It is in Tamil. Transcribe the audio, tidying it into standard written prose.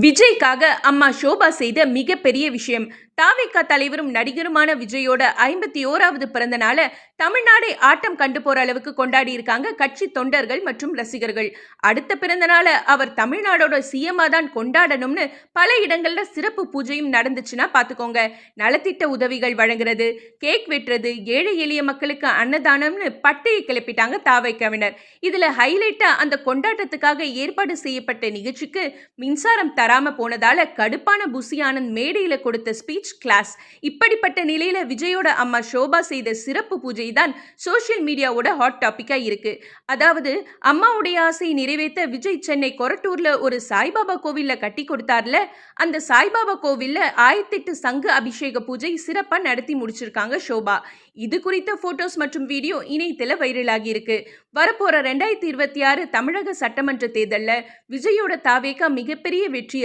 விஜய்க்காக அம்மா ஷோபா செய்த மிகப்பெரிய விஷயம். தாவேகா தலைவரும் நடிகருமான விஜயோட 51வது பிறந்த நாளை தமிழ்நாடே ஆட்டம் கண்டு போற அளவுக்கு கொண்டாடி இருக்காங்க கட்சி தொண்டர்கள் மற்றும் ரசிகர்கள். அடுத்த பிறந்த நாளை அவர் தமிழ்நாடோட சிஎம்மா தான் கொண்டாடணும்னு பல இடங்கள்ல சிறப்பு பூஜையும் நடந்துச்சுன்னா பாத்துக்கோங்க. நலத்திட்ட உதவிகள் வழங்குறது, கேக் வெட்டுறது, ஏழை எளிய மக்களுக்கு அன்னதானம்னு பட்டையை கிளப்பிட்டாங்க தாவேகாவினர். இதுல ஹைலைட்டா அந்த கொண்டாட்டத்துக்காக ஏற்பாடு செய்யப்பட்ட நிகழ்ச்சிக்கு மின்சாரம் தராம போனதால கடுப்பான புசி ஆனந்த் மேடையில கொடுத்த ஸ்பீச் கிளாஸ். இப்படிப்பட்ட நிலையில விஜயோட அம்மா ஷோபா செய்த சிறப்பு பூஜை தான் சோஷியல் மீடியாவோட ஹாட் டாபிக்கா இருக்கு. அதாவது அம்மாவுடைய ஆசையை நிறைவேற்ற விஜய் சென்னை கொரட்டூர்ல ஒரு சாய்பாபா கோவில்ல கட்டி கொடுத்தார்ல, அந்த சாய்பாபா கோவில்ல 1008 சங்கு அபிஷேக பூஜை சிறப்பா நடத்தி முடிச்சிருக்காங்க ஷோபா. இது குறித்த போட்டோஸ் மற்றும் வீடியோ இணையத்துல வைரலாகி இருக்கு. வரப்போற 2026 தமிழக சட்டமன்ற தேர்தல்ல விஜயோட தாவேகா மிகப்பெரிய வெற்றி